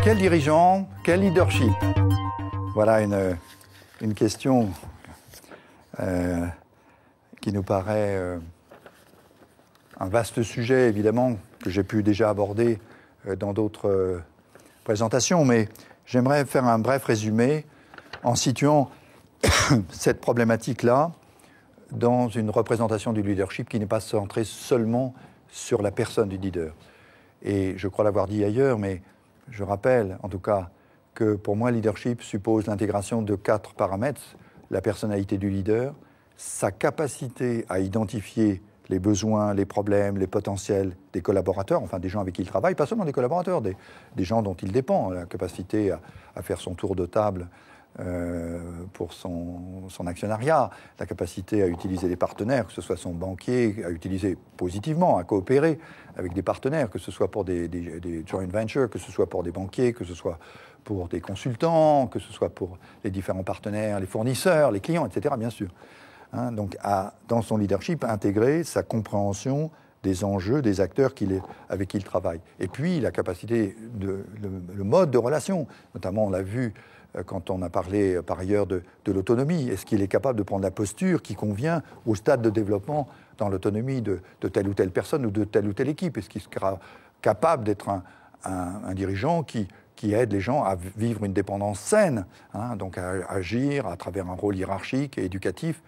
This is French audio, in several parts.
Quel dirigeant, quel leadership? Voilà une question qui nous paraît un vaste sujet, évidemment, que j'ai pu déjà aborder dans d'autres présentations, mais j'aimerais faire un bref résumé en situant cette problématique-là dans une représentation du leadership qui n'est pas centrée seulement sur la personne du leader. Et je crois l'avoir dit ailleurs, mais je rappelle en tout cas que pour moi, le leadership suppose l'intégration de 4 paramètres: la personnalité du leader, sa capacité à identifier les besoins, les problèmes, les potentiels des collaborateurs, enfin des gens avec qui il travaille, pas seulement des collaborateurs, des gens dont il dépend, la capacité à faire son tour de table pour son actionnariat, la capacité à utiliser les partenaires, que ce soit son banquier, à utiliser positivement, à coopérer avec des partenaires, que ce soit pour des joint ventures, que ce soit pour des banquiers, que ce soit pour des consultants, que ce soit pour les différents partenaires, les fournisseurs, les clients, etc., bien sûr. Donc, dans son leadership, intégrer sa compréhension des enjeux, des acteurs avec qui il travaille. Et puis, la capacité, le mode de relation. Notamment, on l'a vu quand on a parlé par ailleurs de l'autonomie. Est-ce qu'il est capable de prendre la posture qui convient au stade de développement dans l'autonomie de telle ou telle personne ou de telle ou telle équipe? Est-ce qu'il sera capable d'être un dirigeant qui aide les gens à vivre une dépendance saine, donc à agir à travers un rôle hiérarchique et éducatif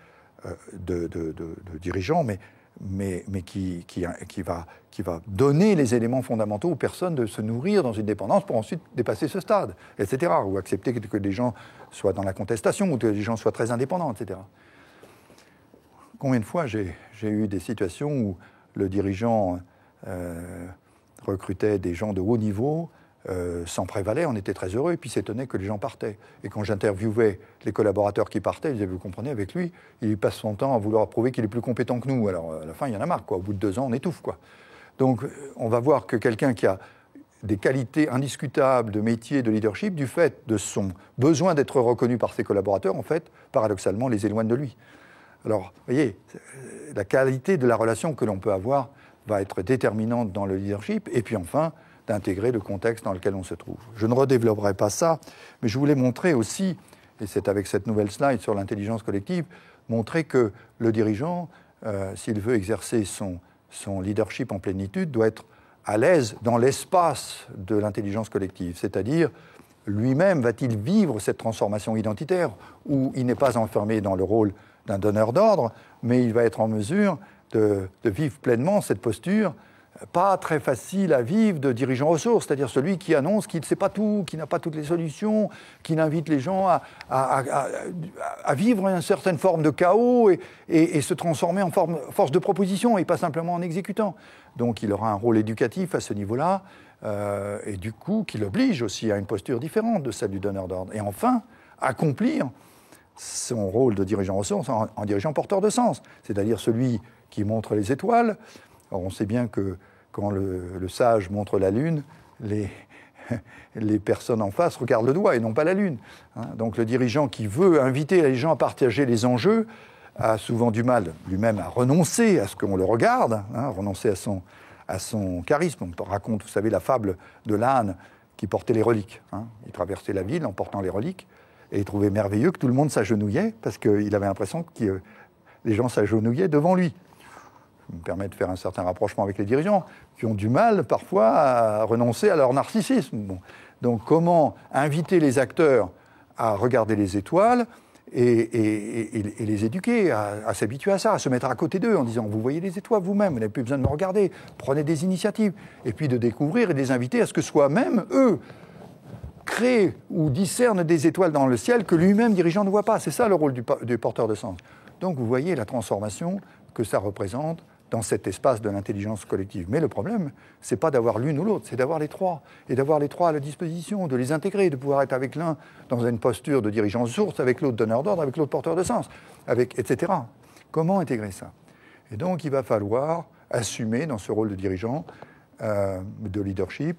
de dirigeant, mais qui va donner les éléments fondamentaux aux personnes de se nourrir dans une dépendance pour ensuite dépasser ce stade, etc., ou accepter que les gens soient dans la contestation, ou que les gens soient très indépendants, etc. Combien de fois j'ai eu des situations où le dirigeant recrutait des gens de haut niveau, s'en prévalait, on était très heureux, et puis s'étonnait que les gens partaient. Et quand j'interviewais les collaborateurs qui partaient, ils disaient, vous comprenez, avec lui, il passe son temps à vouloir prouver qu'il est plus compétent que nous. Alors, à la fin, il y en a marre, quoi. Au bout de 2 ans, on étouffe, quoi. Donc, on va voir que quelqu'un qui a des qualités indiscutables de métier, de leadership, du fait de son besoin d'être reconnu par ses collaborateurs, en fait, paradoxalement, les éloigne de lui. Alors, vous voyez, la qualité de la relation que l'on peut avoir va être déterminante dans le leadership. Et puis enfin, d'intégrer le contexte dans lequel on se trouve. Je ne redévelopperai pas ça, mais je voulais montrer aussi, et c'est avec cette nouvelle slide sur l'intelligence collective, montrer que le dirigeant, s'il veut exercer son leadership en plénitude, doit être à l'aise dans l'espace de l'intelligence collective, c'est-à-dire lui-même va-t-il vivre cette transformation identitaire où il n'est pas enfermé dans le rôle d'un donneur d'ordre, mais il va être en mesure de vivre pleinement cette posture pas très facile à vivre de dirigeant ressources, c'est-à-dire celui qui annonce qu'il ne sait pas tout, qui n'a pas toutes les solutions, qui invite les gens à vivre une certaine forme de chaos et se transformer en force de proposition et pas simplement en exécutant. Donc il aura un rôle éducatif à ce niveau-là et du coup qui l'oblige aussi à une posture différente de celle du donneur d'ordre. Et enfin, accomplir son rôle de dirigeant ressources en dirigeant porteur de sens, c'est-à-dire celui qui montre les étoiles. Alors on sait bien que quand le sage montre la lune, les personnes en face regardent le doigt et non pas la lune. Donc le dirigeant qui veut inviter les gens à partager les enjeux a souvent du mal lui-même à renoncer à ce qu'on le regarde, renoncer à son charisme. On raconte, vous savez, la fable de l'âne qui portait les reliques. Il traversait la ville en portant les reliques et il trouvait merveilleux que tout le monde s'agenouillait parce qu'il avait l'impression que les gens s'agenouillaient devant lui. Ça me permet de faire un certain rapprochement avec les dirigeants qui ont du mal parfois à renoncer à leur narcissisme. Bon. Donc comment inviter les acteurs à regarder les étoiles et les éduquer à s'habituer à ça, à se mettre à côté d'eux en disant « vous voyez les étoiles vous-même, vous n'avez plus besoin de me regarder, prenez des initiatives » et puis de découvrir et de les inviter à ce que soi-même, eux, créent ou discernent des étoiles dans le ciel que lui-même, dirigeant, ne voit pas. C'est ça le rôle du porteur de sens. Donc vous voyez la transformation que ça représente dans cet espace de l'intelligence collective. Mais le problème, c'est pas d'avoir l'une ou l'autre, c'est d'avoir les trois. Et d'avoir les trois à la disposition, de les intégrer, de pouvoir être avec l'un dans une posture de dirigeant source, avec l'autre donneur d'ordre, avec l'autre porteur de sens, etc. Comment intégrer ça? Et donc, il va falloir assumer dans ce rôle de dirigeant, de leadership,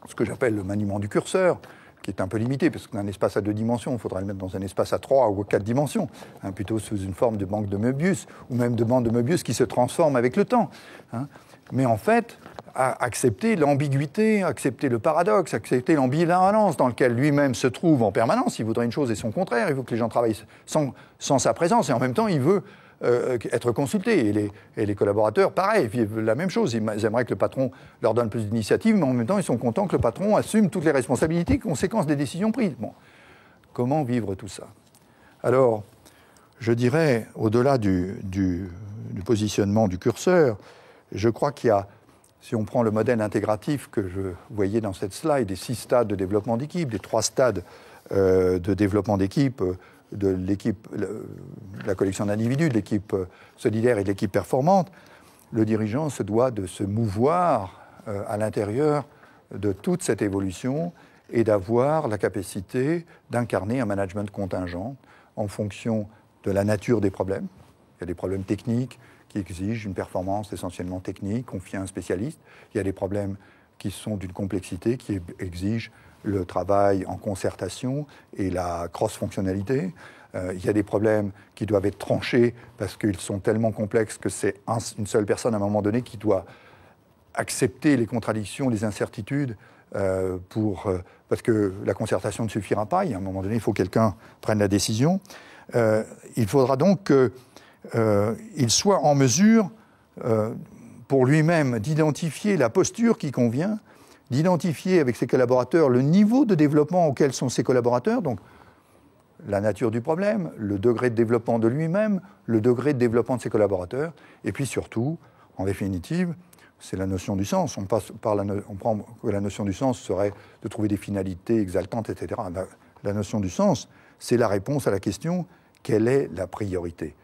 ce que j'appelle le maniement du curseur, qui est un peu limité, parce qu'un espace à 2 dimensions, il faudrait le mettre dans un espace à 3 ou 4 dimensions, hein, plutôt sous une forme de banque de Möbius, ou même de bande de Möbius qui se transforme avec le temps. Hein. Mais en fait, accepter l'ambiguïté, accepter le paradoxe, accepter l'ambivalence dans lequel lui-même se trouve en permanence. Il voudrait une chose et son contraire. Il veut que les gens travaillent sans sa présence, et en même temps, il veut être consultés. Et les collaborateurs, pareil, vivent la même chose. Ils aimeraient que le patron leur donne plus d'initiative, mais en même temps, ils sont contents que le patron assume toutes les responsabilités, conséquences des décisions prises. Bon. Comment vivre tout ça? Alors, je dirais, au-delà du positionnement du curseur, je crois qu'il y a, si on prend le modèle intégratif que vous voyez dans cette slide, des 6 stades de développement d'équipe, des 3 stades de développement d'équipe, de l'équipe, la collection d'individus, de l'équipe solidaire et de l'équipe performante, le dirigeant se doit de se mouvoir à l'intérieur de toute cette évolution et d'avoir la capacité d'incarner un management contingent en fonction de la nature des problèmes. Il y a des problèmes techniques qui exigent une performance essentiellement technique, confiée à un spécialiste. Il y a des problèmes qui sont d'une complexité, qui exigent le travail en concertation et la cross-fonctionnalité. Il y a des problèmes qui doivent être tranchés parce qu'ils sont tellement complexes que c'est une seule personne à un moment donné qui doit accepter les contradictions, les incertitudes, parce que la concertation ne suffira pas. Il y a un moment donné, il faut que quelqu'un prenne la décision. Il faudra donc qu'il soit en mesure, pour lui-même, d'identifier la posture qui convient, d'identifier avec ses collaborateurs le niveau de développement auquel sont ses collaborateurs, donc la nature du problème, le degré de développement de lui-même, le degré de développement de ses collaborateurs, et puis surtout, en définitive, c'est la notion du sens. On prend que la notion du sens serait de trouver des finalités exaltantes, etc. La notion du sens, c'est la réponse à la question « quelle est la priorité ?»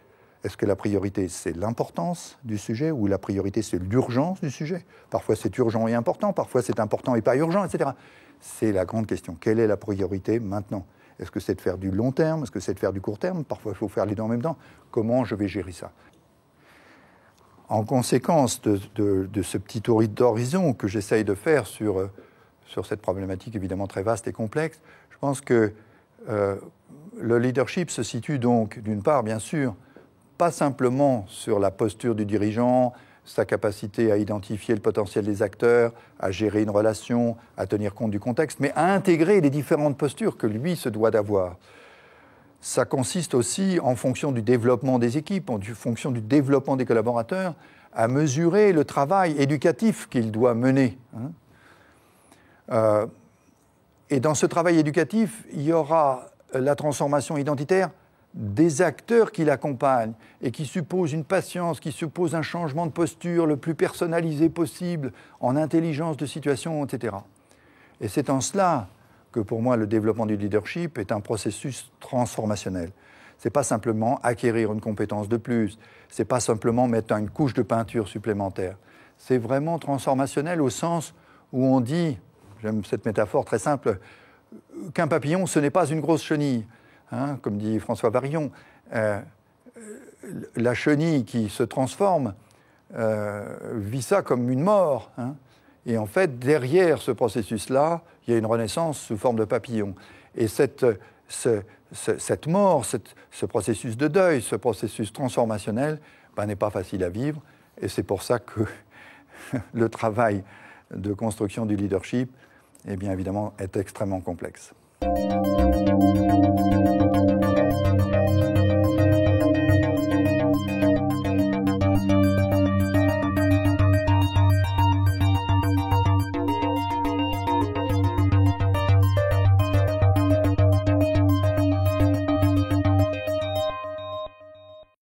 Est-ce que la priorité, c'est l'importance du sujet ou la priorité, c'est l'urgence du sujet? Parfois, c'est urgent et important, parfois, c'est important et pas urgent, etc. C'est la grande question. Quelle est la priorité maintenant? Est-ce que c'est de faire du long terme? Est-ce que c'est de faire du court terme? Parfois, il faut faire les deux en même temps. Comment je vais gérer ça? En conséquence de ce petit tour d'horizon que j'essaye de faire sur cette problématique évidemment très vaste et complexe, je pense que le leadership se situe donc, d'une part, bien sûr, pas simplement sur la posture du dirigeant, sa capacité à identifier le potentiel des acteurs, à gérer une relation, à tenir compte du contexte, mais à intégrer les différentes postures que lui se doit d'avoir. Ça consiste aussi, en fonction du développement des équipes, en fonction du développement des collaborateurs, à mesurer le travail éducatif qu'il doit mener. Et dans ce travail éducatif, il y aura la transformation identitaire des acteurs qui l'accompagnent et qui supposent une patience, qui supposent un changement de posture le plus personnalisé possible, en intelligence de situation, etc. Et c'est en cela que pour moi le développement du leadership est un processus transformationnel. Ce n'est pas simplement acquérir une compétence de plus, ce n'est pas simplement mettre une couche de peinture supplémentaire. C'est vraiment transformationnel au sens où on dit, j'aime cette métaphore très simple, qu'un papillon, ce n'est pas une grosse chenille. Hein, comme dit François Varillon, la chenille qui se transforme vit ça comme une mort. Hein, et en fait, derrière ce processus-là, il y a une renaissance sous forme de papillon. Et cette mort, ce processus de deuil, ce processus transformationnel, n'est pas facile à vivre. Et c'est pour ça que le travail de construction du leadership, eh bien évidemment, est extrêmement complexe.